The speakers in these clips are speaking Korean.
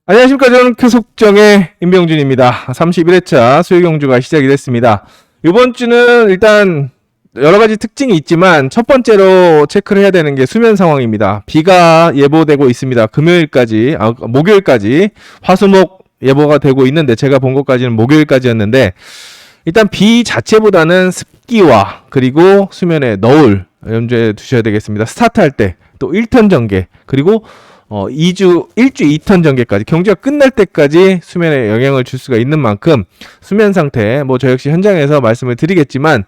안녕하십니까. 저는 교속정의 임병준입니다. 31회차 수요경주가 시작이 됐습니다. 이번 주는 일단 여러 가지 특징이 있지만 첫 번째로 체크를 해야 되는 게 수면 상황입니다. 비가 예보되고 있습니다. 목요일까지 화수목 예보가 되고 있는데 제가 본 것까지는 목요일까지였는데 일단 비 자체보다는 습기와 그리고 수면의 너울 염두에 두셔야 되겠습니다. 스타트할 때 또 1턴 전개 그리고 1주 2턴 전개까지 경주가 끝날 때까지 수면에 영향을 줄 수가 있는 만큼 수면 상태 저 역시 현장에서 말씀을 드리겠지만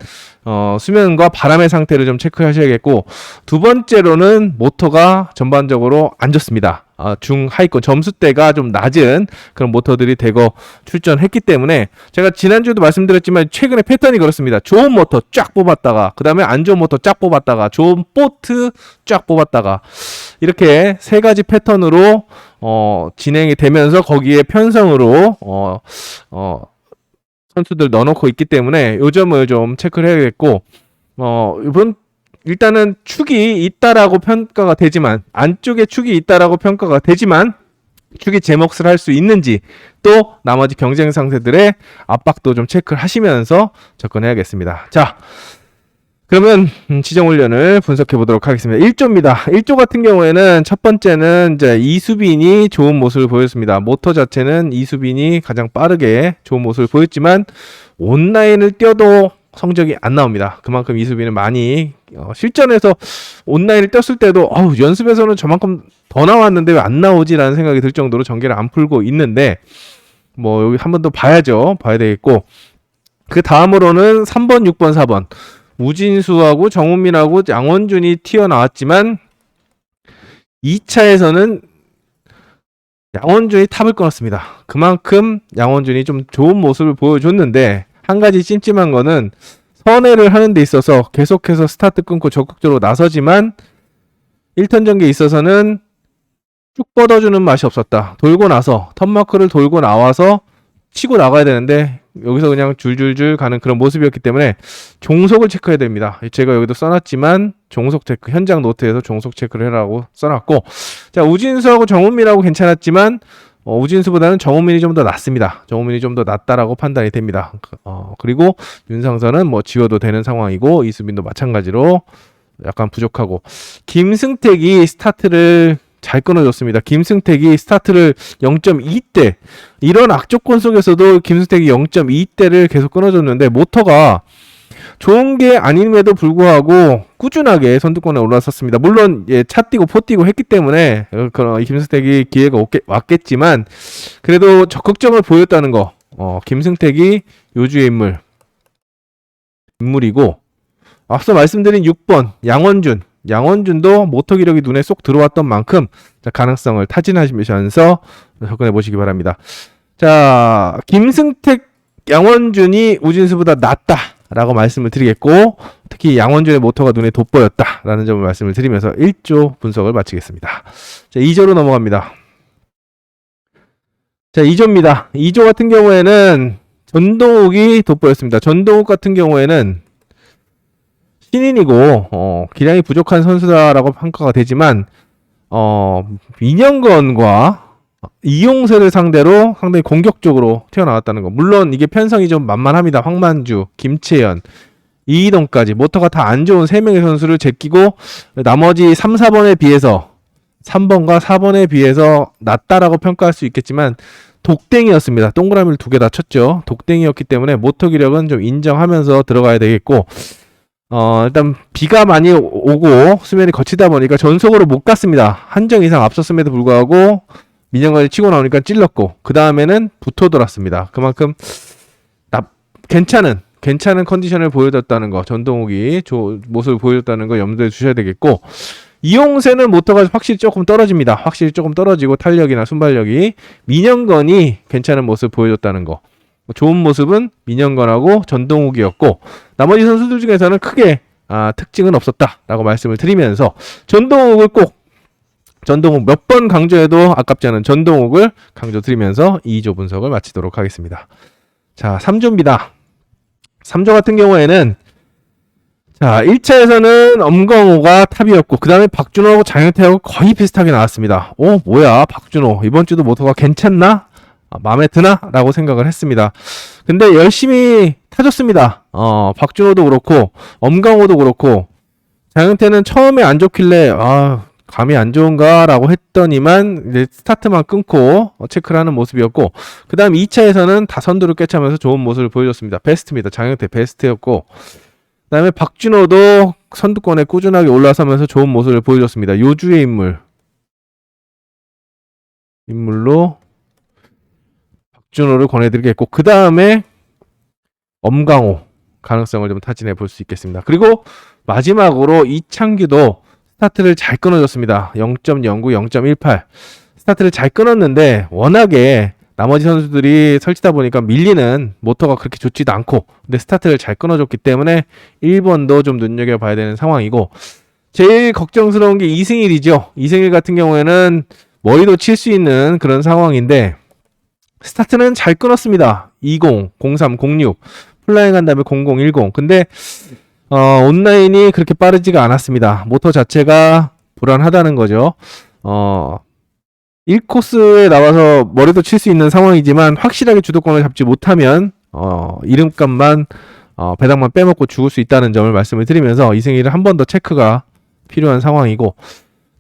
수면과 바람의 상태를 좀 체크하셔야겠고 두 번째로는 모터가 전반적으로 안 좋습니다. 중하위권 점수대가 좀 낮은 그런 모터들이 대거 출전했기 때문에 제가 지난주에도 말씀드렸지만 최근에 패턴이 그렇습니다. 좋은 모터 쫙 뽑았다가 그 다음에 안 좋은 모터 쫙 뽑았다가 좋은 보트 쫙 뽑았다가 이렇게 세 가지 패턴으로 진행이 되면서 거기에 편성으로 선수들 넣어놓고 있기 때문에 요 점을 좀 체크를 해야겠고 이번 일단은 축이 있다라고 평가가 되지만 안쪽에 축이 있다라고 평가가 되지만 축이 제 몫을 할 수 있는지 또 나머지 경쟁 상대들의 압박도 좀 체크를 하시면서 접근해야겠습니다. 자, 그러면 지정 훈련을 분석해 보도록 하겠습니다. 1조입니다. 1조 같은 경우에는 첫 번째는 이제 이수빈이 좋은 모습을 보였습니다. 모터 자체는 이수빈이 가장 빠르게 좋은 모습을 보였지만 온라인을 뛰어도 성적이 안 나옵니다. 그만큼 이수빈은 많이 실전에서 온라인을 떴을 때도 연습에서는 저만큼 더 나왔는데 왜 안 나오지라는 생각이 들 정도로 전개를 안 풀고 있는데 여기 한 번 더 봐야 되겠고 그 다음으로는 3번, 6번, 4번 우진수하고 정훈민하고 양원준이 튀어나왔지만 2차에서는 양원준이 탑을 끊었습니다. 그만큼 양원준이 좀 좋은 모습을 보여줬는데 한 가지 찜찜한 거는 선회를 하는 데 있어서 계속해서 스타트 끊고 적극적으로 나서지만 1턴 전개에 있어서는 쭉 뻗어주는 맛이 없었다. 돌고 나서 턴마크를 돌고 나와서 치고 나가야 되는데 여기서 그냥 줄줄줄 가는 그런 모습이었기 때문에 종속을 체크해야 됩니다. 제가 여기도 써놨지만 종속 체크, 현장 노트에서 종속 체크를 해라고 써놨고 자, 우진수하고 정훈민하고 괜찮았지만 우진수보다는 정훈민이 좀 더 낫습니다. 정훈민이 좀 더 낫다라고 판단이 됩니다. 그리고 윤상선은 지워도 되는 상황이고 이수빈도 마찬가지로 약간 부족하고 김승택이 스타트를 잘 끊어줬습니다. 김승택이 스타트를 0.2대 이런 악조건 속에서도 김승택이 0.2대를 계속 끊어줬는데 모터가 좋은 게 아님에도 불구하고 꾸준하게 선두권에 올라섰습니다. 물론 차 뛰고 포 뛰고 했기 때문에 김승택이 기회가 왔겠지만 그래도 적극점을 보였다는 거 김승택이 요주의 인물이고 앞서 말씀드린 6번 양원준도 모터 기력이 눈에 쏙 들어왔던 만큼 가능성을 타진하시면서 접근해 보시기 바랍니다. 자, 김승택, 양원준이 우진수보다 낫다라고 말씀을 드리겠고 특히 양원준의 모터가 눈에 돋보였다라는 점을 말씀을 드리면서 1조 분석을 마치겠습니다. 자, 2조로 넘어갑니다. 자, 2조입니다. 2조 같은 경우에는 전동욱이 돋보였습니다. 전동욱 같은 경우에는 신인이고 기량이 부족한 선수다라고 평가가 되지만 민영건과 이용세를 상대로 상당히 공격적으로 튀어나왔다는 거. 물론 이게 편성이 좀 만만합니다. 황만주, 김채연, 이희동까지 모터가 다 안 좋은 3명의 선수를 제끼고 나머지 3, 4번에 비해서 3번과 4번에 비해서 낫다라고 평가할 수 있겠지만 독댕이였습니다. 동그라미를 2개 다 쳤죠. 독댕이였기 때문에 모터 기력은 좀 인정하면서 들어가야 되겠고 일단 비가 많이 오고 수면이 거치다 보니까 전속으로 못 갔습니다. 한 점 이상 앞섰음에도 불구하고 민영건이 치고 나오니까 찔렀고 그 다음에는 붙어 돌았습니다. 그만큼 괜찮은 컨디션을 보여줬다는 거, 전동욱이 모습을 보여줬다는 거 염두에 두셔야 되겠고 이용세는 모터가 확실히 조금 떨어집니다. 확실히 조금 떨어지고 탄력이나 순발력이 민영건이 괜찮은 모습을 보여줬다는 거. 좋은 모습은 민영건하고 전동욱이었고 나머지 선수들 중에서는 크게 특징은 없었다라고 말씀을 드리면서 전동욱 몇 번 강조해도 아깝지 않은 전동욱을 강조드리면서 2조 분석을 마치도록 하겠습니다. 자, 3조입니다. 3조 같은 경우에는 자, 1차에서는 엄광호가 탑이었고, 그 다음에 박준호하고 장현태하고 거의 비슷하게 나왔습니다. 뭐야, 박준호. 이번 주도 모터가 괜찮나? 마음에 드나? 라고 생각을 했습니다. 근데 열심히 타줬습니다. 박준호도 그렇고, 엄광호도 그렇고, 장현태는 처음에 안 좋길래, 감이 안 좋은가? 라고 했더니만, 이제 스타트만 끊고 체크를 하는 모습이었고, 그 다음 2차에서는 다 선두를 꿰차면서 좋은 모습을 보여줬습니다. 베스트입니다. 장현태 베스트였고, 그 다음에 박준호도 선두권에 꾸준하게 올라서면서 좋은 모습을 보여줬습니다. 요주의 인물로 박준호를 권해드리겠고, 그 다음에 엄광호 가능성을 좀 타진해 볼 수 있겠습니다. 그리고 마지막으로 이창규도 스타트를 잘 끊어줬습니다. 0.09, 0.18 스타트를 잘 끊었는데 워낙에 나머지 선수들이 설치다 보니까 밀리는 모터가 그렇게 좋지도 않고, 근데 스타트를 잘 끊어줬기 때문에 1번도 좀 눈여겨봐야 되는 상황이고, 제일 걱정스러운 게 이승일이죠. 이승일 같은 경우에는 머리도 칠 수 있는 그런 상황인데 스타트는 잘 끊었습니다. 20, 03, 06 플라잉 한 다음에 0010. 근데 온라인이 그렇게 빠르지가 않았습니다. 모터 자체가 불안하다는 거죠. 1코스에 나와서 머리도 칠 수 있는 상황이지만 확실하게 주도권을 잡지 못하면 이름값만 배당만 빼먹고 죽을 수 있다는 점을 말씀을 드리면서 이승일은 한 번 더 체크가 필요한 상황이고,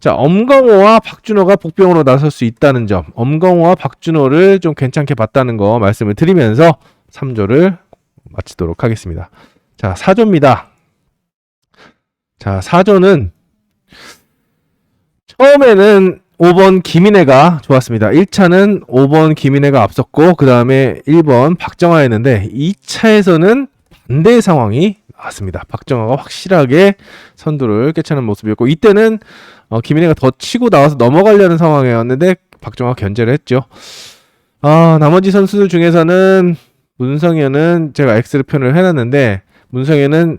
자, 엄광호와 박준호가 복병으로 나설 수 있다는 점, 엄광호와 박준호를 좀 괜찮게 봤다는 거 말씀을 드리면서 3조를 마치도록 하겠습니다. 자, 4조입니다. 자, 4조는 처음에는 5번 김인혜가 좋았습니다. 1차는 5번 김인혜가 앞섰고, 그 다음에 1번 박정아였는데 2차에서는 반대의 상황이 나왔습니다. 박정아가 확실하게 선두를 꿰차는 모습이었고, 이때는 김인혜가 더 치고 나와서 넘어가려는 상황이었는데 박정아가 견제를 했죠. 나머지 선수들 중에서는 문성현은 제가 X를 표현을 해놨는데, 문성현은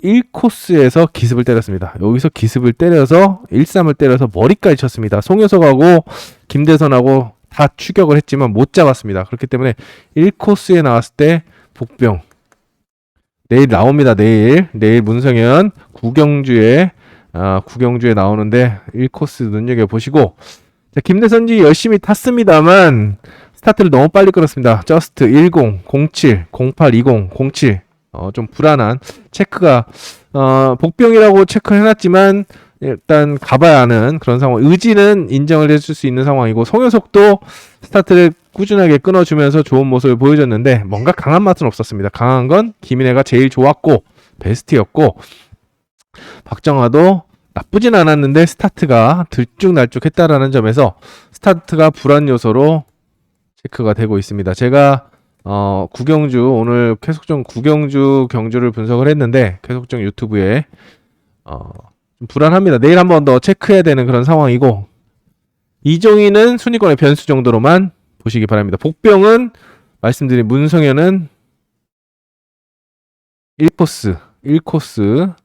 1코스에서 기습을 때렸습니다. 여기서 기습을 때려서 1-3을 때려서 머리까지 쳤습니다. 송효석하고 김대선하고 다 추격을 했지만 못 잡았습니다. 그렇기 때문에 1코스에 나왔을 때 복병 내일 나옵니다. 내일 문성현 구경주에 나오는데 1코스 눈여겨보시고, 자, 김대선지 열심히 탔습니다만 스타트를 너무 빨리 끌었습니다. 저스트 10, 07, 08, 20, 07 좀 불안한 체크가, 복병이라고 체크를 해놨지만 일단 가봐야 하는 그런 상황. 의지는 인정을 해줄 수 있는 상황이고, 송효석도 스타트를 꾸준하게 끊어주면서 좋은 모습을 보여줬는데 뭔가 강한 맛은 없었습니다. 강한 건 김인혜가 제일 좋았고 베스트였고, 박정아도 나쁘진 않았는데 스타트가 들쭉날쭉했다라는 점에서 스타트가 불안 요소로 체크가 되고 있습니다. 제가 구경주, 오늘 쾌속정 구경주 경주를 분석을 했는데 쾌속정 유튜브에 좀 불안합니다. 내일 한 번 더 체크해야 되는 그런 상황이고, 이종희는 순위권의 변수 정도로만 보시기 바랍니다. 복병은 말씀드린 문성현은 1코스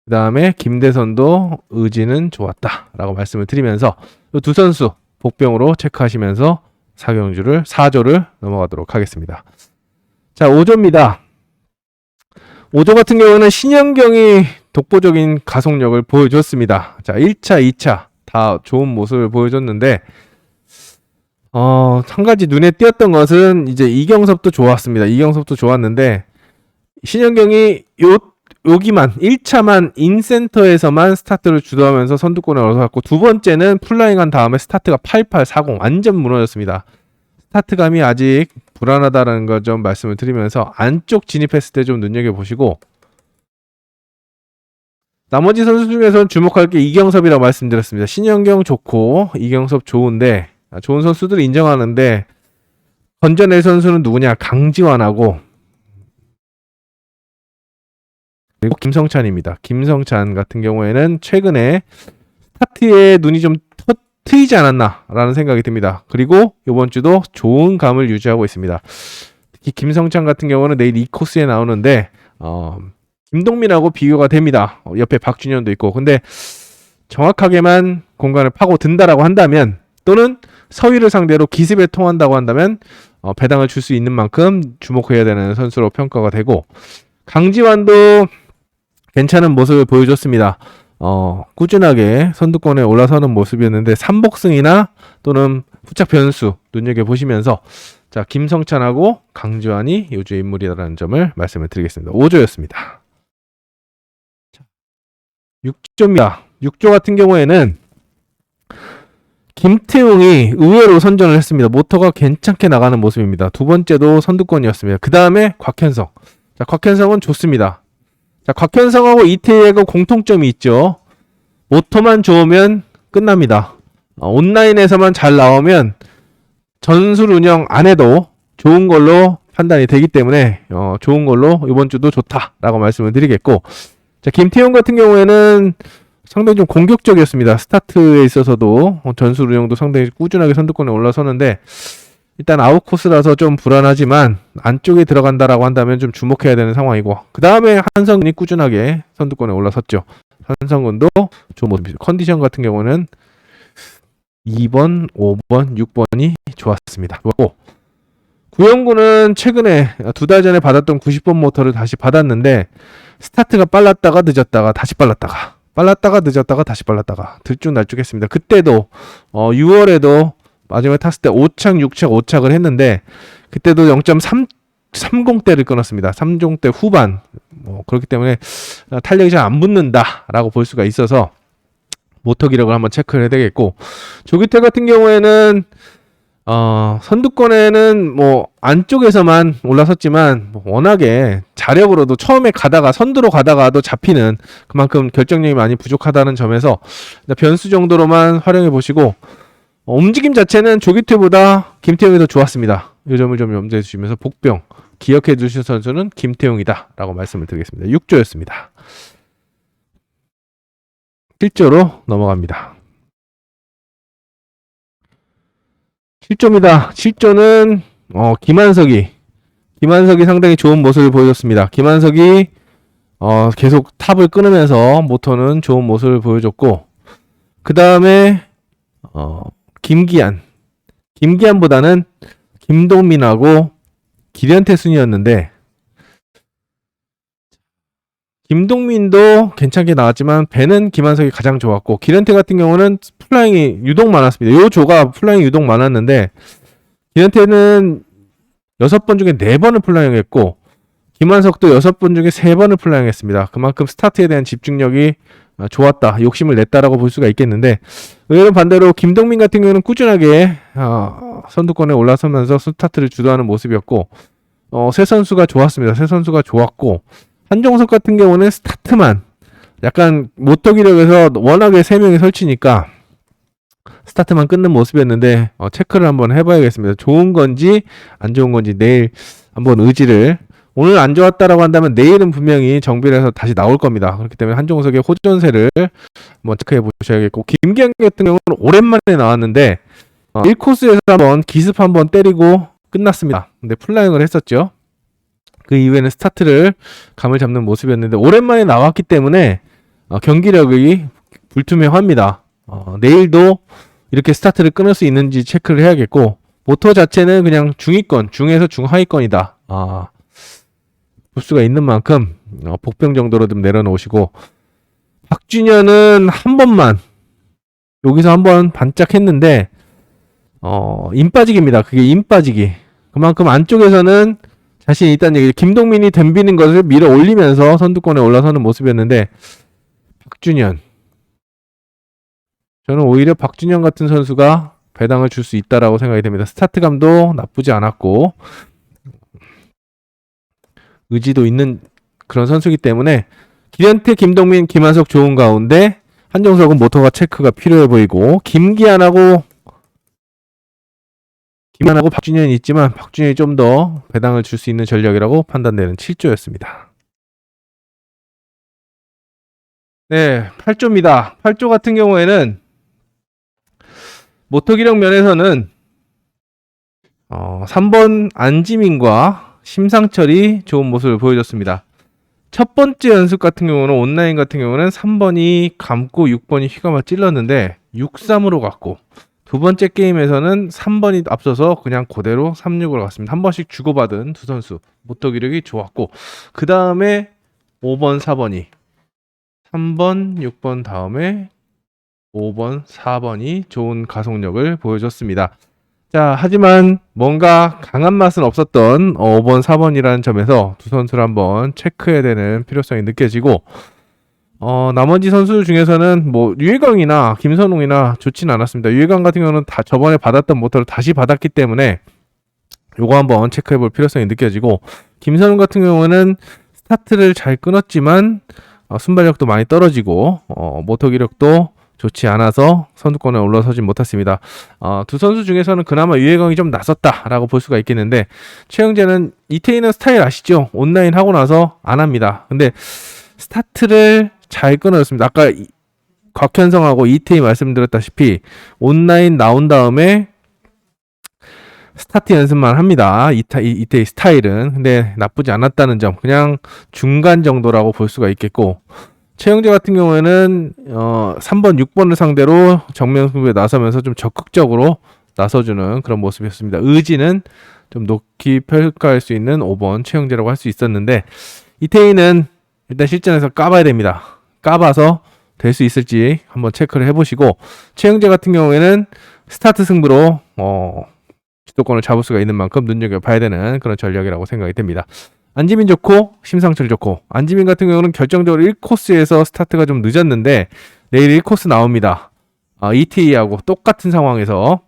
그 다음에 김대선도 의지는 좋았다 라고 말씀을 드리면서 두 선수 복병으로 체크하시면서 4조를 넘어가도록 하겠습니다. 자, 5조입니다. 5조 같은 경우는 신현경이 독보적인 가속력을 보여줬습니다. 자, 1차, 2차 다 좋은 모습을 보여줬는데 한 가지 눈에 띄었던 것은 이제 이경섭도 좋았습니다. 이경섭도 좋았는데 신현경이 여기만 1차만 인센터에서만 스타트를 주도하면서 선두권을 얻어갔고, 두 번째는 플라잉한 다음에 스타트가 8840 완전 무너졌습니다. 스타트감이 아직 불안하다라는 걸 좀 말씀을 드리면서 안쪽 진입했을 때 좀 눈여겨보시고, 나머지 선수 중에서는 주목할 게 이경섭이라고 말씀드렸습니다. 신현경 좋고 이경섭 좋은데, 좋은 선수들 인정하는데 건져낼 선수는 누구냐? 강지환하고 그리고 김성찬입니다. 김성찬 같은 경우에는 최근에 스타트에 눈이 좀 트이지 않았나라는 생각이 듭니다. 그리고 이번 주도 좋은 감을 유지하고 있습니다. 특히 김성찬 같은 경우는 내일 2코스에 나오는데 김동민하고 비교가 됩니다. 옆에 박준현도 있고, 근데 정확하게만 공간을 파고 든다라고 한다면, 또는 서희를 상대로 기습에 통한다고 한다면 배당을 줄 수 있는 만큼 주목해야 되는 선수로 평가가 되고, 강지환도 괜찮은 모습을 보여줬습니다. 꾸준하게 선두권에 올라서는 모습이었는데 삼복승이나 또는 후착 변수 눈여겨보시면서 자, 김성찬하고 강주환이 요주의 인물이라는 점을 말씀을 드리겠습니다. 5조였습니다. 6조입니다. 6조 같은 경우에는 김태웅이 의외로 선전을 했습니다. 모터가 괜찮게 나가는 모습입니다. 두 번째도 선두권이었습니다. 그 다음에 곽현성. 자, 곽현성은 좋습니다. 자, 곽현성하고 이태희하고 공통점이 있죠. 모터만 좋으면 끝납니다. 온라인에서만 잘 나오면 전술 운영 안 해도 좋은 걸로 판단이 되기 때문에 좋은 걸로 이번 주도 좋다라고 말씀을 드리겠고, 자, 김태형 같은 경우에는 상당히 좀 공격적이었습니다. 스타트에 있어서도 전술 운영도 상당히 꾸준하게 선두권에 올라서는데 일단 아웃코스라서 좀 불안하지만 안쪽에 들어간다라고 한다면 좀 주목해야 되는 상황이고, 그 다음에 한성근이 꾸준하게 선두권에 올라섰죠. 한성근도 좋은 모습이죠. 컨디션 같은 경우는 2번, 5번, 6번이 좋았습니다. 구영구는 최근에 두 달 전에 받았던 90번 모터를 다시 받았는데 스타트가 빨랐다가 늦었다가 다시 빨랐다가 늦었다가 다시 빨랐다가 들쭉날쭉했습니다. 그때도 6월에도 마지막에 탔을 때 5착, 6착, 5착을 했는데 그때도 0.30대를 끊었습니다. 3종대 후반. 그렇기 때문에 탄력이 잘 안 붙는다라고 볼 수가 있어서 모터 기록을 한번 체크를 해야 되겠고, 조기태 같은 경우에는 선두권에는 안쪽에서만 올라섰지만 워낙에 자력으로도 처음에 가다가 선두로 가다가도 잡히는 그만큼 결정력이 많이 부족하다는 점에서 변수 정도로만 활용해 보시고, 움직임 자체는 조기태보다 김태용이 더 좋았습니다. 이 점을 좀 염두에 두시면서 복병 기억해 주실 선수는 김태용이다 라고 말씀을 드리겠습니다. 6조였습니다. 7조로 넘어갑니다. 7조입니다. 7조는 김한석이 상당히 좋은 모습을 보여줬습니다. 김한석이 계속 탑을 끊으면서 모터는 좋은 모습을 보여줬고, 그 다음에 김기한보다는 김동민하고 기련태 순이었는데, 김동민도 괜찮게 나왔지만 배는 김한석이 가장 좋았고, 기련태 같은 경우는 플라잉이 유독 많았습니다. 요 조가 플라잉이 유독 많았는데 기련태는 6번 중에 4번을 플라잉했고 김한석도 6번 중에 3번을 플라잉했습니다. 그만큼 스타트에 대한 집중력이 좋았다, 욕심을 냈다라고 볼 수가 있겠는데, 의외로 반대로 김동민 같은 경우는 꾸준하게 선두권에 올라서면서 스타트를 주도하는 모습이었고, 세 선수가 좋았습니다. 세 선수가 좋았고, 한종석 같은 경우는 스타트만 약간 모터 기력에서 워낙에 3명이 설치니까 스타트만 끊는 모습이었는데 체크를 한번 해봐야겠습니다. 좋은 건지 안 좋은 건지 내일 한번 의지를, 오늘 안 좋았다라고 한다면 내일은 분명히 정비를 해서 다시 나올 겁니다. 그렇기 때문에 한종석의 호전세를 한번 체크해 보셔야겠고, 김기현 같은 경우는 오랜만에 나왔는데 1코스에서 한번 기습 한번 때리고 끝났습니다. 근데 플라잉을 했었죠. 그 이후에는 스타트를 감을 잡는 모습이었는데 오랜만에 나왔기 때문에 경기력이 불투명합니다. 내일도 이렇게 스타트를 끊을 수 있는지 체크를 해야겠고, 모터 자체는 그냥 중위권, 중에서 중하위권이다 볼 수가 있는 만큼 복병 정도로 좀 내려놓으시고, 박준현은 한 번만 여기서 한번 반짝했는데 인 빠지기입니다. 그게 인 빠지기. 그만큼 안쪽에서는 자신이 있다는 얘기. 김동민이 덤비는 것을 밀어 올리면서 선두권에 올라서는 모습이었는데, 박준현, 저는 오히려 박준현 같은 선수가 배당을 줄 수 있다라고 생각이 됩니다. 스타트감도 나쁘지 않았고 의지도 있는 그런 선수이기 때문에 기련태, 김동민, 김한석 좋은 가운데 한종석은 모터가 체크가 필요해 보이고, 김기한하고 박준현이 있지만 박준현이 좀 더 배당을 줄 수 있는 전력이라고 판단되는 7조였습니다. 네, 8조입니다. 8조 같은 경우에는 모터 기력 면에서는 3번 안지민과 심상철이 좋은 모습을 보여줬습니다. 첫 번째 연습 같은 경우는, 온라인 같은 경우는 3번이 감고 6번이 휘감아 찔렀는데 6-3으로 갔고, 두 번째 게임에서는 3번이 앞서서 그냥 그대로 3-6으로 갔습니다. 한 번씩 주고받은 두 선수 모터 기력이 좋았고, 그 다음에 5번, 4번이 3번, 6번 다음에 5번, 4번이 좋은 가속력을 보여줬습니다. 자, 하지만 뭔가 강한 맛은 없었던 5번, 4번이라는 점에서 두 선수를 한번 체크해야 되는 필요성이 느껴지고, 나머지 선수 중에서는 뭐 유해광이나 김선웅이나 좋지는 않았습니다. 유해광 같은 경우는 다 저번에 받았던 모터를 다시 받았기 때문에 요거 한번 체크해 볼 필요성이 느껴지고, 김선웅 같은 경우는 스타트를 잘 끊었지만 순발력도 많이 떨어지고 모터 기력도 좋지 않아서 선두권에 올라서진 못했습니다. 두 선수 중에서는 그나마 유해광이 좀 나섰다라고 볼 수가 있겠는데, 최영재는 이태인은 스타일 아시죠? 온라인 하고 나서 안 합니다. 근데 스타트를 잘 끊어줬습니다. 아까 곽현성하고 이태인 말씀드렸다시피 온라인 나온 다음에 스타트 연습만 합니다. 이태인 스타일은. 근데 나쁘지 않았다는 점, 그냥 중간 정도라고 볼 수가 있겠고, 최영재 같은 경우에는 3번, 6번을 상대로 정면 승부에 나서면서 좀 적극적으로 나서주는 그런 모습이었습니다. 의지는 좀 높이 평가할 수 있는 5번 최영재라고 할 수 있었는데, 이태인은 일단 실전에서 까봐야 됩니다. 까봐서 될 수 있을지 한번 체크를 해보시고, 최영재 같은 경우에는 스타트 승부로 주도권을 잡을 수가 있는 만큼 눈여겨봐야 되는 그런 전략이라고 생각이 됩니다. 안지민 좋고 심상철 좋고, 안지민 같은 경우는 결정적으로 1코스에서 스타트가 좀 늦었는데 내일 1코스 나옵니다. ETA하고 똑같은 상황에서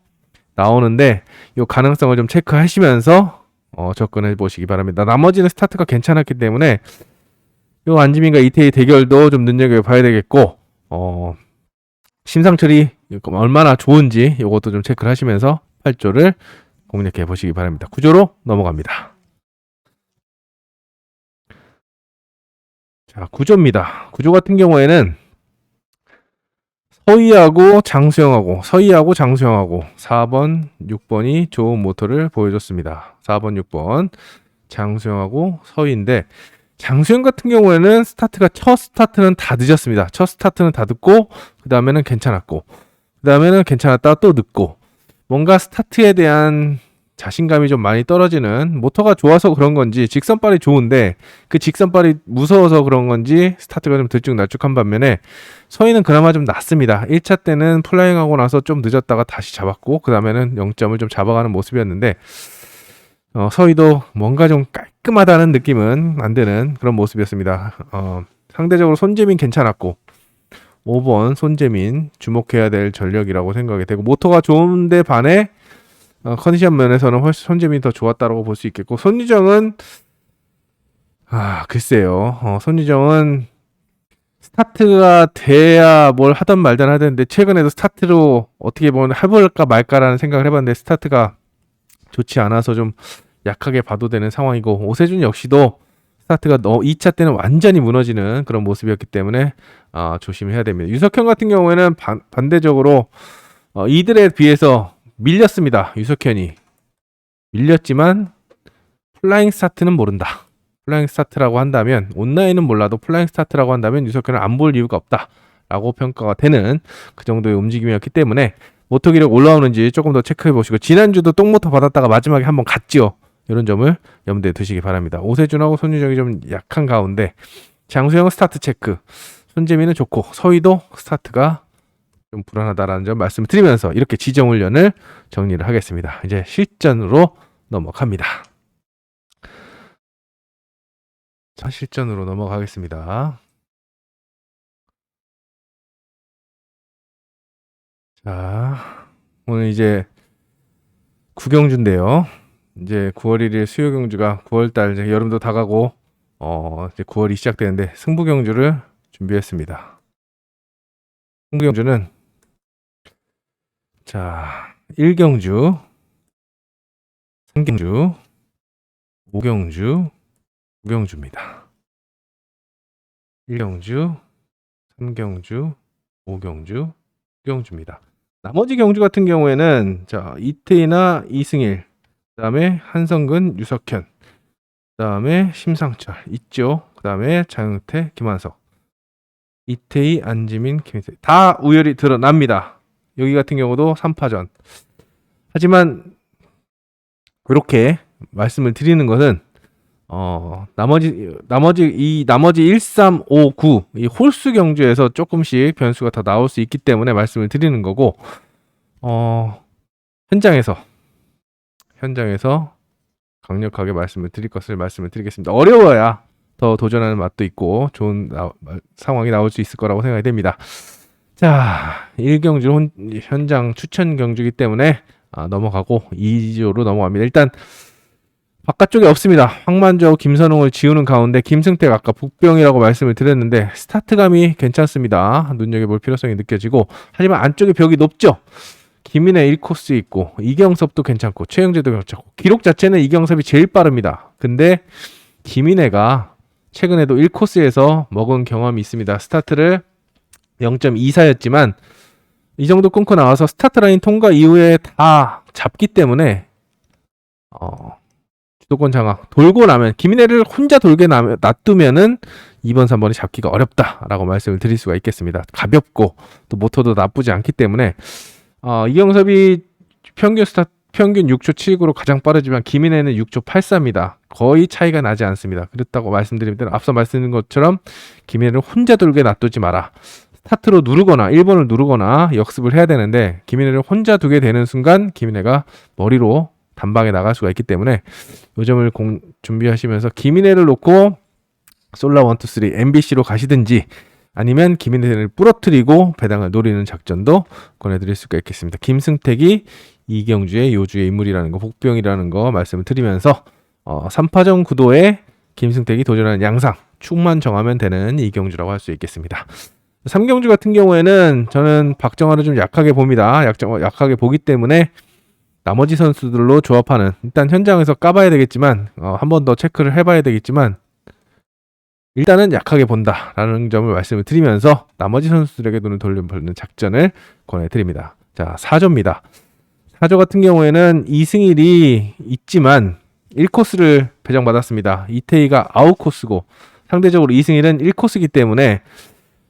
나오는데 이 가능성을 좀 체크하시면서 접근해 보시기 바랍니다. 나머지는 스타트가 괜찮았기 때문에 이 안지민과 ETA 대결도 좀 눈여겨봐야 되겠고, 심상철이 얼마나 좋은지 이것도 좀 체크를 하시면서 8조를 공략해 보시기 바랍니다. 구조로 넘어갑니다. 자, 구조입니다. 구조 같은 경우에는 서희하고 장수영하고 4번, 6번이 좋은 모터를 보여줬습니다. 4번, 6번 장수영하고 서희인데, 장수영 같은 경우에는 첫 스타트는 다 늦었습니다. 첫 스타트는 다 늦고 그 다음에는 괜찮았고 그 다음에는 괜찮았다가 또 늦고, 뭔가 스타트에 대한 자신감이 좀 많이 떨어지는, 모터가 좋아서 그런 건지 직선발이 좋은데 그 직선발이 무서워서 그런 건지 스타트가 좀 들쭉날쭉한 반면에 서희는 그나마 좀 낫습니다. 1차 때는 플라잉하고 나서 좀 늦었다가 다시 잡았고 그 다음에는 0점을 좀 잡아가는 모습이었는데, 서희도 뭔가 좀 깔끔하다는 느낌은 안 드는 그런 모습이었습니다. 상대적으로 손재민 괜찮았고 5번 손재민 주목해야 될 전력이라고 생각이 되고, 모터가 좋은데 반해 컨디션 면에서는 훨씬 손재민이 더 좋았다고 볼 수 있겠고, 손유정은 글쎄요. 손유정은 스타트가 돼야 뭘 하든 말든 하던데 최근에도 스타트로 어떻게 보면 해볼까 말까라는 생각을 해봤는데 스타트가 좋지 않아서 좀 약하게 봐도 되는 상황이고, 오세준 역시도 스타트가 2차 때는 완전히 무너지는 그런 모습이었기 때문에 조심해야 됩니다. 유석현 같은 경우에는 반대적으로 이들에 비해서 밀렸습니다. 유석현이 밀렸지만 플라잉 스타트는 모른다. 플라잉 스타트라고 한다면, 온라인은 몰라도 플라잉 스타트라고 한다면 유석현을 안 볼 이유가 없다 라고 평가가 되는 그 정도의 움직임이었기 때문에 모터 기력 올라오는지 조금 더 체크해 보시고, 지난주도 똥모터 받았다가 마지막에 한번 갔지요. 이런 점을 염두에 두시기 바랍니다. 오세준하고 손유정이 좀 약한 가운데 장수영은 스타트 체크, 손재민은 좋고 서희도 스타트가 좀 불안하다라는 점 말씀을 드리면서 이렇게 지정 훈련을 정리를 하겠습니다. 이제 실전으로 넘어갑니다. 자, 실전으로 넘어가겠습니다. 자, 오늘 이제 구경주인데요. 이제 9월 1일 수요 경주가 9월달 이제 여름도 다가고 이제 9월이 시작되는데 승부 경주를 준비했습니다. 승부 경주는 자, 1경주, 3경주, 5경주, 9경주입니다. 1경주, 3경주, 5경주, 9경주입니다. 나머지 경주 같은 경우에는 자, 이태희나 이승일, 그 다음에 한성근, 유석현, 그 다음에 심상철 있죠. 그 다음에 장영태, 김한석, 이태희, 안지민, 김희태 다 우열이 드러납니다. 여기 같은 경우도 3파전. 하지만 그렇게 말씀을 드리는 것은 나머지 1, 3, 5, 9 이 홀수 경주에서 조금씩 변수가 더 나올 수 있기 때문에 말씀을 드리는 거고, 현장에서 강력하게 말씀을 드리겠습니다. 어려워야 더 도전하는 맛도 있고 좋은 상황이 나올 수 있을 거라고 생각이 됩니다. 자, 1경주 현장 추천 경주이기 때문에 넘어가고 2조로 넘어갑니다. 일단 바깥쪽에 없습니다. 황만주하고 김선홍을 지우는 가운데 김승택 아까 복병이라고 말씀을 드렸는데 스타트감이 괜찮습니다. 눈여겨볼 필요성이 느껴지고, 하지만 안쪽에 벽이 높죠. 김인혜 1코스 있고 이경섭도 괜찮고 최영재도 괜찮고 기록 자체는 이경섭이 제일 빠릅니다. 근데 김인혜가 최근에도 1코스에서 먹은 경험이 있습니다. 스타트를 0.24였지만 이 정도 끊고 나와서 스타트 라인 통과 이후에 다 잡기 때문에 주도권 장악 돌고 나면 김인혜를 혼자 돌게 놔두면은 2번 3번이 잡기가 어렵다라고 말씀을 드릴 수가 있겠습니다. 가볍고 또 모터도 나쁘지 않기 때문에 이경섭이 평균 6초 79로 가장 빠르지만 김인혜는 6초 84입니다. 거의 차이가 나지 않습니다. 그렇다고 말씀드리면 앞서 말씀드린 것처럼 김인혜를 혼자 돌게 놔두지 마라. 스타트로 누르거나 1번을 누르거나 역습을 해야 되는데 김인혜를 혼자 두게 되는 순간 김인혜가 머리로 단방에 나갈 수가 있기 때문에 이 점을 준비하시면서 김인혜를 놓고 솔라 1, 2, 3 MBC로 가시든지 아니면 김인혜를 부러뜨리고 배당을 노리는 작전도 권해드릴 수가 있겠습니다. 김승택이 이경주의 요주의 인물이라는 거, 복병이라는 거 말씀을 드리면서 3파전 구도에 김승택이 도전하는 양상 축만 정하면 되는 이경주라고 할 수 있겠습니다. 3경주 같은 경우에는 저는 박정환을 좀 약하게 봅니다. 약하게 보기 때문에 나머지 선수들로 조합하는, 일단 현장에서 까봐야 되겠지만 한 번 더 체크를 해봐야 되겠지만 일단은 약하게 본다라는 점을 말씀을 드리면서 나머지 선수들에게 눈을 돌려보는 작전을 권해드립니다. 자, 4조입니다. 4조 같은 경우에는 이승일이 있지만 1코스를 배정받았습니다. 이태희가 아웃코스고 상대적으로 이승일은 1코스이기 때문에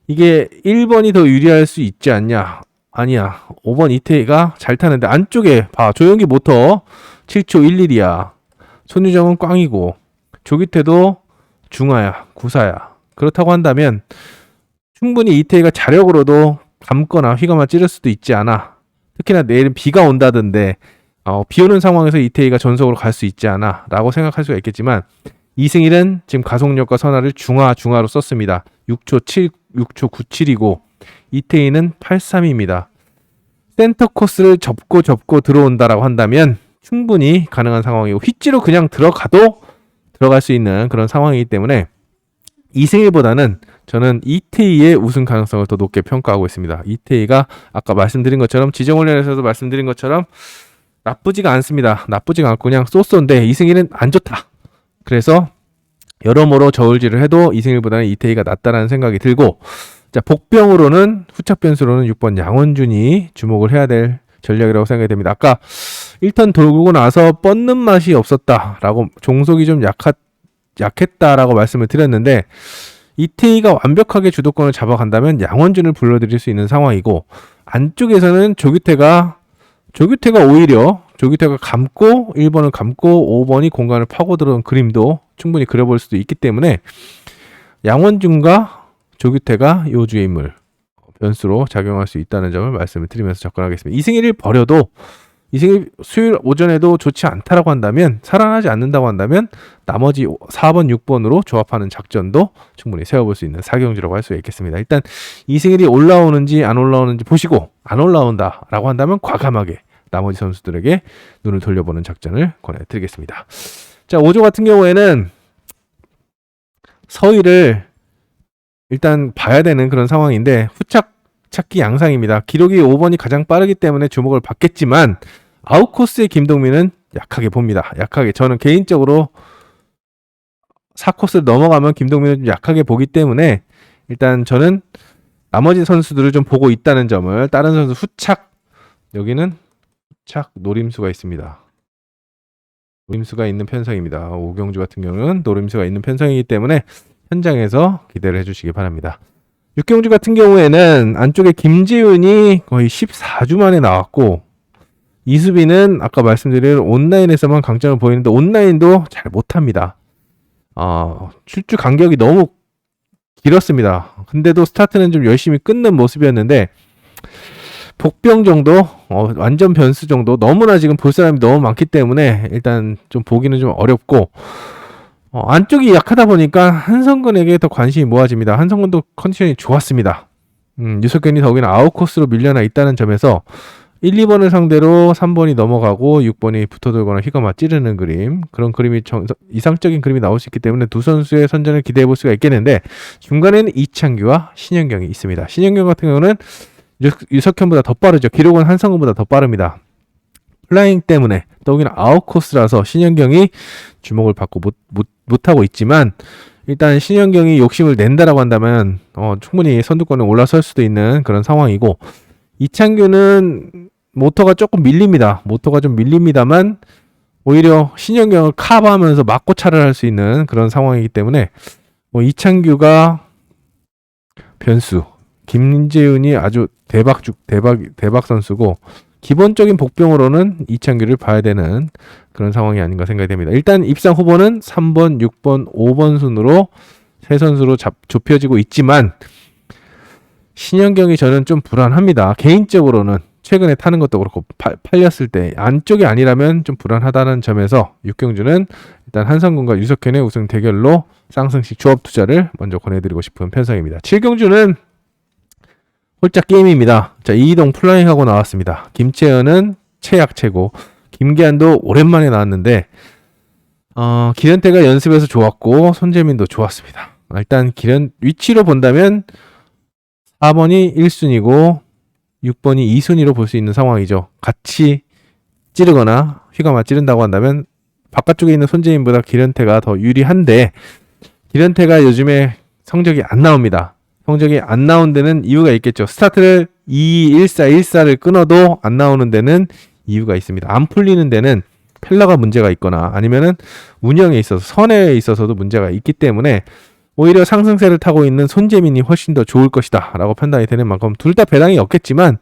이게 1번이 더 유리할 수 있지 않냐? 아니야. 5번 이태희가 잘 타는데 안쪽에 봐. 조영기 모터 7초 11이야. 손유정은 꽝이고 조기태도 중하야, 구사야. 그렇다고 한다면 충분히 이태희가 자력으로도 감거나 휘감아 찌를 수도 있지 않아. 특히나 내일은 비가 온다던데 비 오는 상황에서 이태희가 전속으로 갈 수 있지 않아 라고 생각할 수가 있겠지만 이승일은 지금 가속력과 선화를 중하로 썼습니다. 6초 97이고 이태희는 83입니다. 센터 코스를 접고 들어온다라고 한다면 충분히 가능한 상황이고 휘지로 그냥 들어갈 수 있는 그런 상황이기 때문에 이승일보다는 저는 이태희의 우승 가능성을 더 높게 평가하고 있습니다. 이태희가 아까 말씀드린 것처럼 지정훈련에서도 말씀드린 것처럼 나쁘지가 않습니다. 나쁘지가 않고 그냥 쏘쏘인데 이승일은 안 좋다. 그래서 여러모로 저울질을 해도 이승일보다는 이태희가 낫다라는 생각이 들고, 자, 복병으로는 후착 변수로는 6번 양원준이 주목을 해야 될 전략이라고 생각이 됩니다. 아까 1턴 돌고 나서 뻗는 맛이 없었다라고 종속이 좀 약했다라고 말씀을 드렸는데 이태희가 완벽하게 주도권을 잡아간다면 양원준을 불러들일 수 있는 상황이고, 안쪽에서는 조규태가 오히려 감고 1번을 감고 5번이 공간을 파고 들어온 그림도 충분히 그려볼 수도 있기 때문에 양원준과 조규태가 요주의 인물 변수로 작용할 수 있다는 점을 말씀을 드리면서 접근하겠습니다. 이승일을 버려도 이승일 수요일 오전에도 좋지 않다라고 한다면, 살아나지 않는다고 한다면 나머지 4번, 6번으로 조합하는 작전도 충분히 세워볼 수 있는 4경주라고 할 수 있겠습니다. 일단 이승일이 올라오는지 안 올라오는지 보시고 안 올라온다라고 한다면 과감하게 나머지 선수들에게 눈을 돌려보는 작전을 권해드리겠습니다. 자, 5조 같은 경우에는 서희를 일단 봐야 되는 그런 상황인데 후착 찾기 양상입니다. 기록이 5번이 가장 빠르기 때문에 주목을 받겠지만 아웃코스의 김동민은 약하게 봅니다. 약하게. 저는 개인적으로 4코스를 넘어가면 김동민은 좀 약하게 보기 때문에 일단 저는 나머지 선수들을 좀 보고 있다는 점을, 다른 선수 후착, 여기는 후착 노림수가 있습니다. 노림수가 있는 편성입니다. 오경주 같은 경우는 노림수가 있는 편성이기 때문에 현장에서 기대를 해주시기 바랍니다. 6경주 같은 경우에는 안쪽에 김지훈이 거의 14주 만에 나왔고, 이수빈은 아까 말씀드린 온라인에서만 강점을 보이는데 온라인도 잘 못합니다. 출주 간격이 너무 길었습니다. 근데도 스타트는 좀 열심히 끊는 모습이었는데 복병 정도, 완전 변수 정도 너무나 지금 볼 사람이 너무 많기 때문에 일단 좀 보기는 좀 어렵고 안쪽이 약하다 보니까 한성근에게 더 관심이 모아집니다. 한성근도 컨디션이 좋았습니다. 유석현이 더욱이나 아웃코스로 밀려나 있다는 점에서 1, 2번을 상대로 3번이 넘어가고 6번이 붙어들거나 휘거마 찌르는 그림, 그런 그림이 이상적인 그림이 나올 수 있기 때문에 두 선수의 선전을 기대해 볼 수가 있겠는데 중간에는 이창규와 신현경이 있습니다. 신현경 같은 경우는 유석현보다 더 빠르죠. 기록은 한성근보다 더 빠릅니다. 플라잉 때문에 더욱이나 아웃코스라서 신현경이 주목을 받고 못하고 있지만 일단 신현경이 욕심을 낸다라고 한다면 충분히 선두권에 올라설 수도 있는 그런 상황이고 이창규는 모터가 조금 밀립니다. 모터가 좀 밀립니다만 오히려 신현경을 커버하면서 맞고 차를 할 수 있는 그런 상황이기 때문에 이창규가 변수, 김재훈이 아주 대박 선수고 기본적인 복병으로는 이창규를 봐야 되는 그런 상황이 아닌가 생각이 됩니다. 일단 입상 후보는 3번, 6번, 5번 순으로 세 선수로 좁혀지고 있지만 신현경이 저는 좀 불안합니다. 개인적으로는 최근에 타는 것도 그렇고 팔렸을 때 안쪽이 아니라면 좀 불안하다는 점에서 육경주는 일단 한성근과 유석현의 우승 대결로 쌍승식 조합 투자를 먼저 권해드리고 싶은 편성입니다. 7경주는 홀짝 게임입니다. 자, 이희동 플라잉하고 나왔습니다. 김채연은 최약체고 김계한도 오랜만에 나왔는데 기련태가 연습에서 좋았고 손재민도 좋았습니다. 일단 위치로 본다면 4번이 1순위고 6번이 2순위로 볼 수 있는 상황이죠. 같이 찌르거나 휘가 찌른다고 한다면 바깥쪽에 있는 손재민보다 기련태가 더 유리한데 기련태가 요즘에 성적이 안 나옵니다. 성적이 안 나온 데는 이유가 있겠죠. 스타트를 2-1-4-1-4를 끊어도 안 나오는 데는 이유가 있습니다. 안 풀리는 데는 펠러가 문제가 있거나 아니면은 운영에 있어서 선회에 있어서도 문제가 있기 때문에 오히려 상승세를 타고 있는 손재민이 훨씬 더 좋을 것이다 라고 판단이 되는 만큼 둘 다 배당이 없겠지만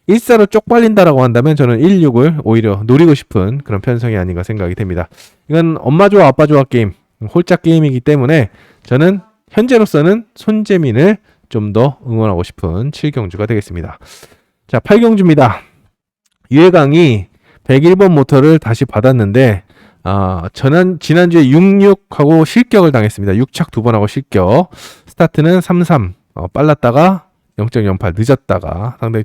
1-4로 쪽팔린다라고 한다면 저는 1-6을 오히려 노리고 싶은 그런 편성이 아닌가 생각이 됩니다. 이건 엄마 좋아 아빠 좋아 게임, 홀짝 게임이기 때문에 저는 현재로서는 손재민을 좀 더 응원하고 싶은 7경주가 되겠습니다. 자, 8경주입니다. 유해강이 101번 모터를 다시 받았는데 지난주에 6-6하고 실격을 당했습니다. 6착 2번 하고 실격. 스타트는 3-3 빨랐다가 0.08 늦었다가 상당히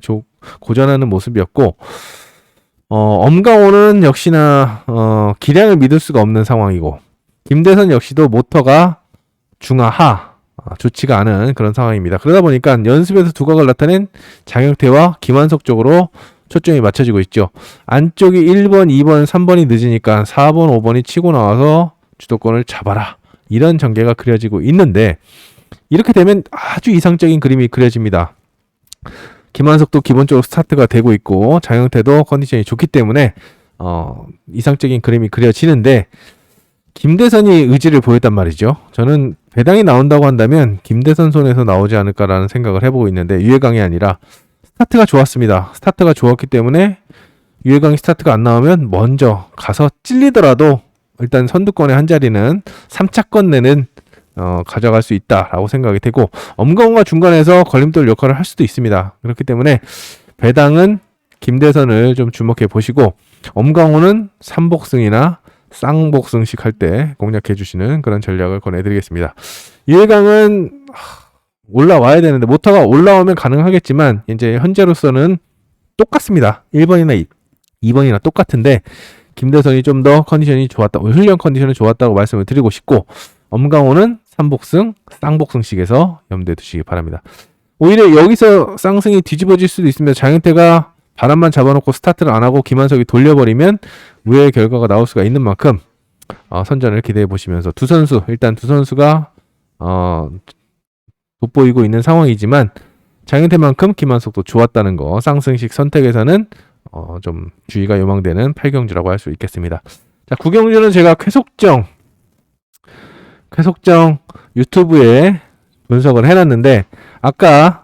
고전하는 모습이었고 엄강호는 역시나 기량을 믿을 수가 없는 상황이고 김대선 역시도 모터가 중하하 좋지가 않은 그런 상황입니다. 그러다 보니까 연습에서 두각을 나타낸 장혁태와 김한석 쪽으로 초점이 맞춰지고 있죠. 안쪽이 1번, 2번, 3번이 늦으니까 4번, 5번이 치고 나와서 주도권을 잡아라. 이런 전개가 그려지고 있는데 이렇게 되면 아주 이상적인 그림이 그려집니다. 김한석도 기본적으로 스타트가 되고 있고 장혁태도 컨디션이 좋기 때문에 이상적인 그림이 그려지는데 김대선이 의지를 보였단 말이죠. 저는 배당이 나온다고 한다면 김대선 손에서 나오지 않을까라는 생각을 해보고 있는데 유해강이 아니라 스타트가 좋았습니다. 스타트가 좋았기 때문에 유해강이 스타트가 안 나오면 먼저 가서 찔리더라도 일단 선두권의 한 자리는 3차권 내는 가져갈 수 있다라고 생각이 되고 엄강호가 중간에서 걸림돌 역할을 할 수도 있습니다. 그렇기 때문에 배당은 김대선을 좀 주목해 보시고 엄강호는 3복승이나 쌍복승식 할 때 공략해 주시는 그런 전략을 권해드리겠습니다. 유해강은 올라와야 되는데 모터가 올라오면 가능하겠지만 이제 현재로서는 똑같습니다. 1번이나 2번이나 똑같은데 김대선이 좀 더 컨디션이 좋았다, 훈련 컨디션이 좋았다고 말씀을 드리고 싶고 엄강호는 3복승, 쌍복승식에서 염두에 두시기 바랍니다. 오히려 여기서 쌍승이 뒤집어질 수도 있습니다. 장혁태가 바람만 잡아놓고 스타트를 안 하고 김한석이 돌려버리면 우회의 결과가 나올 수가 있는 만큼 선전을 기대해 보시면서 일단 두 선수가 돋보이고 있는 상황이지만 장혁태만큼 김한석도 좋았다는 거 쌍승식 선택에서는 좀 주의가 요망되는 8경주라고 할 수 있겠습니다. 자, 9경주는 제가 쾌속정 유튜브에 분석을 해놨는데 아까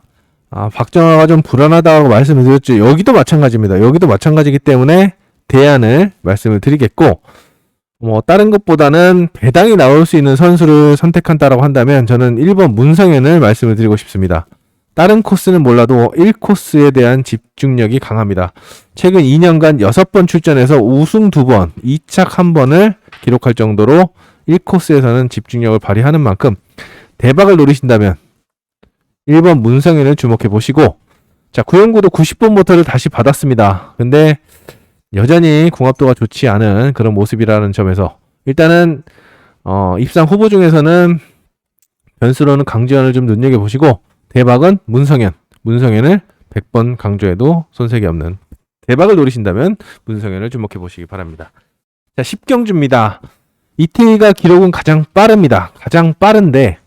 박정아가 좀 불안하다고 말씀을 드렸죠. 여기도 마찬가지입니다. 여기도 마찬가지이기 때문에 대안을 말씀을 드리겠고 다른 것보다는 배당이 나올 수 있는 선수를 선택한다라고 한다면 저는 1번 문성현을 말씀을 드리고 싶습니다. 다른 코스는 몰라도 1코스에 대한 집중력이 강합니다. 최근 2년간 6번 출전해서 우승 2번, 2착 1번을 기록할 정도로 1코스에서는 집중력을 발휘하는 만큼 대박을 노리신다면 1번 문성현을 주목해 보시고, 자, 구연구도 90번 모터를 다시 받았습니다. 근데 여전히 궁합도가 좋지 않은 그런 모습이라는 점에서 일단은 입상 후보 중에서는 변수로는 강지현을 좀 눈여겨보시고, 대박은 문성현을 100번 강조해도 손색이 없는, 대박을 노리신다면 문성현을 주목해 보시기 바랍니다. 자, 10경주입니다. 이태희가 기록은 가장 빠릅니다. 가장 빠른데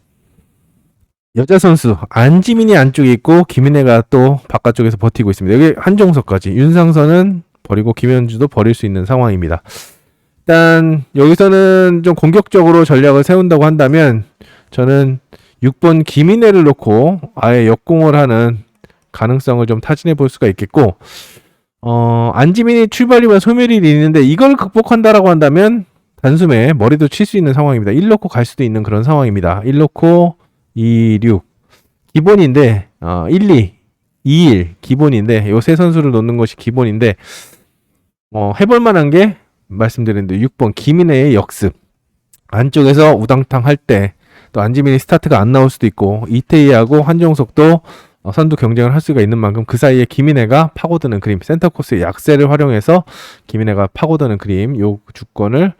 여자 선수 안지민이 안쪽에 있고 김인혜가 또 바깥쪽에서 버티고 있습니다. 여기 한종석까지, 윤상선은 버리고 김현주도 버릴 수 있는 상황입니다. 일단 여기서는 좀 공격적으로 전략을 세운다고 한다면 저는 6번 김인혜를 놓고 아예 역공을 하는 가능성을 좀 타진해 볼 수가 있겠고, 안지민이 출발이면 소멸일이 있는데 이걸 극복한다라고 한다면 단숨에 머리도 칠 수 있는 상황입니다. 1 놓고 갈 수도 있는 그런 상황입니다. 1 놓고 2, 6 기본인데 1, 2, 2, 1 기본인데 요 세 선수를 놓는 것이 기본인데 해볼 만한 게 말씀드렸는데 6번 김인혜의 역습, 안쪽에서 우당탕 할 때 또 안지민이 스타트가 안 나올 수도 있고 이태희하고 한종석도 선두 경쟁을 할 수가 있는 만큼 그 사이에 김인혜가 파고드는 그림, 센터 코스의 약세를 활용해서 김인혜가 파고드는 그림, 요 주권을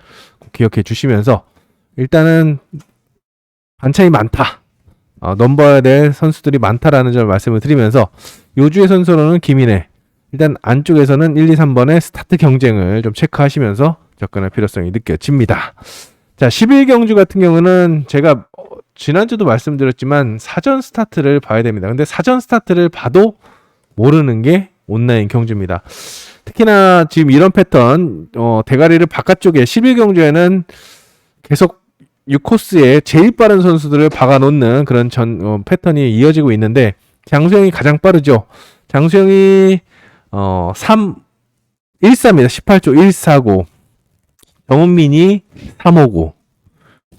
기억해 주시면서 일단은 반차이 많다, 넘버야 될 선수들이 많다라는 점을 말씀을 드리면서 요주의 선수로는 김인혜, 일단 안쪽에서는 1, 2, 3번의 스타트 경쟁을 좀 체크하시면서 접근할 필요성이 느껴집니다. 자, 11경주 같은 경우는 제가 지난주도 말씀드렸지만 사전 스타트를 봐야 됩니다. 근데 사전 스타트를 봐도 모르는 게 온라인 경주입니다. 특히나 지금 이런 패턴, 대가리를 바깥쪽에 11경주에는 계속 6코스에 제일 빠른 선수들을 박아놓는 그런 패턴이 이어지고 있는데, 장수영이 가장 빠르죠. 장수영이 1.4입니다. 18초 149. 정은민이 359.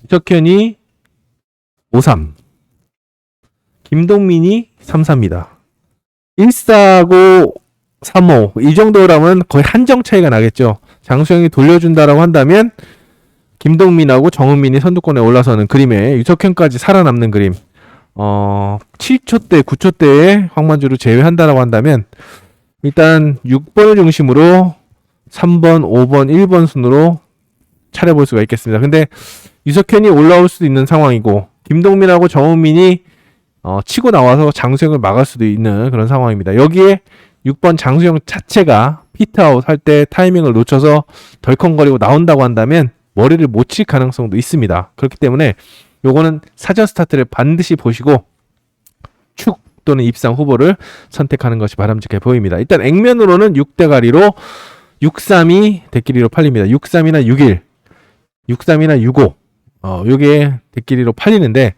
이석현이 53. 김동민이 34입니다. 149, 35. 이 정도라면 거의 한정 차이가 나겠죠. 장수영이 돌려준다라고 한다면 김동민하고 정은민이 선두권에 올라서는 그림에 유석현까지 살아남는 그림. 7초대, 9초대에 황만주를 제외한다라고 한다면 일단 6번을 중심으로 3번, 5번, 1번 순으로 차려볼 수가 있겠습니다. 근데 유석현이 올라올 수도 있는 상황이고 김동민하고 정은민이 치고 나와서 장수영을 막을 수도 있는 그런 상황입니다. 여기에 6번 장수영 자체가 피트아웃 할 때 타이밍을 놓쳐서 덜컹거리고 나온다고 한다면 머리를 못 칠 가능성도 있습니다. 그렇기 때문에 요거는 사전 스타트를 반드시 보시고 축 또는 입상 후보를 선택하는 것이 바람직해 보입니다. 일단 액면으로는 6대가리로 632 대끼리로 팔립니다. 63이나 61, 63이나 65 요게 대끼리로 팔리는데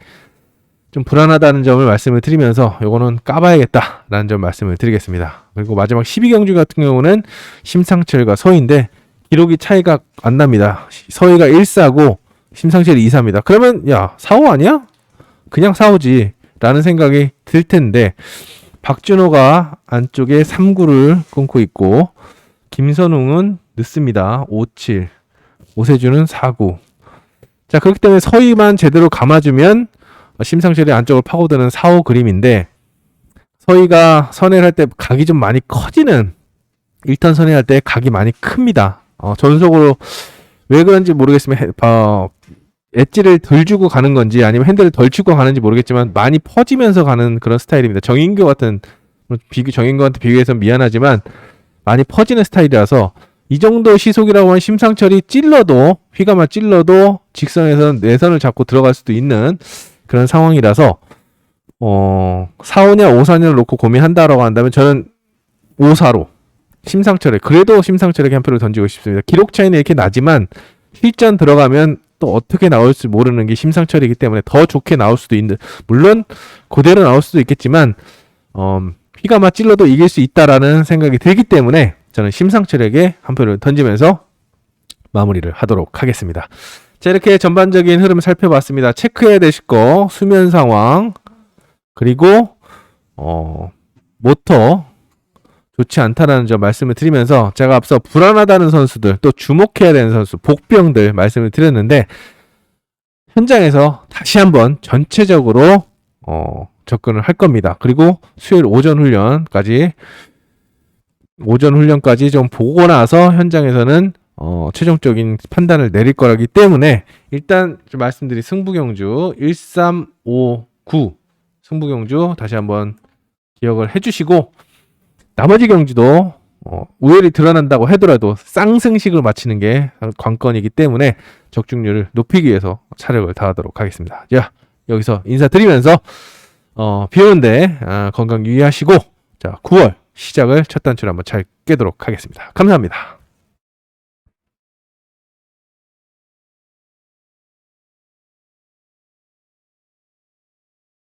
좀 불안하다는 점을 말씀을 드리면서 요거는 까봐야겠다라는 점 말씀을 드리겠습니다. 그리고 마지막 12경주 같은 경우는 심상철과 서희인데 기록이 차이가 안 납니다. 서희가 1사고 심상철이 2사입니다. 그러면 야 4호 아니야? 그냥 4호지 라는 생각이 들 텐데 박준호가 안쪽에 3구를 끊고 있고 김선웅은 늦습니다. 5-7, 오세준은 4-9. 자, 그렇기 때문에 서희만 제대로 감아주면 심상철이 안쪽을 파고드는 4-5 그림인데, 서희가 선회를 할 때 각이 좀 많이 커지는, 1턴 선회할 때 각이 많이 큽니다. 전속으로 왜 그런지 모르겠으면 엣지를 덜 주고 가는 건지 아니면 핸들을 덜 치고 가는지 모르겠지만 많이 퍼지면서 가는 그런 스타일입니다. 정인규 같은, 정인규한테 비교해서 미안하지만 많이 퍼지는 스타일이라서 이 정도 시속이라고 하면 심상철이 찔러도, 휘감아 찔러도 직선에서 내선을 잡고 들어갈 수도 있는 그런 상황이라서 4호냐 5사냐를 놓고 고민한다라고 한다면 저는 5사로 심상철에, 그래도 심상철에게 한 표를 던지고 싶습니다. 기록 차이는 이렇게 나지만 실전 들어가면 또 어떻게 나올지 모르는 게 심상철이기 때문에 더 좋게 나올 수도 있는, 물론 그대로 나올 수도 있겠지만 휘감아 찔러도 이길 수 있다라는 생각이 들기 때문에 저는 심상철에게 한 표를 던지면서 마무리를 하도록 하겠습니다. 자, 이렇게 전반적인 흐름 살펴봤습니다. 체크해야 되실 거 수면 상황, 그리고 모터 좋지 않다라는 점 말씀을 드리면서, 제가 앞서 불안하다는 선수들, 또 주목해야 되는 선수, 복병들 말씀을 드렸는데, 현장에서 다시 한번 전체적으로 접근을 할 겁니다. 그리고 수요일 오전 훈련까지 좀 보고 나서 현장에서는 최종적인 판단을 내릴 거라기 때문에, 일단 좀 말씀드린 승부경주 1359 승부경주 다시 한번 기억을 해주시고, 나머지 경주도 우열이 드러난다고 하더라도 쌍승식을 마치는 게 관건이기 때문에 적중률을 높이기 위해서 차력을 다하도록 하겠습니다. 자, 여기서 인사드리면서 비 오는데 건강 유의하시고, 자, 9월 시작을 첫 단추를 한번 잘 깨도록 하겠습니다. 감사합니다.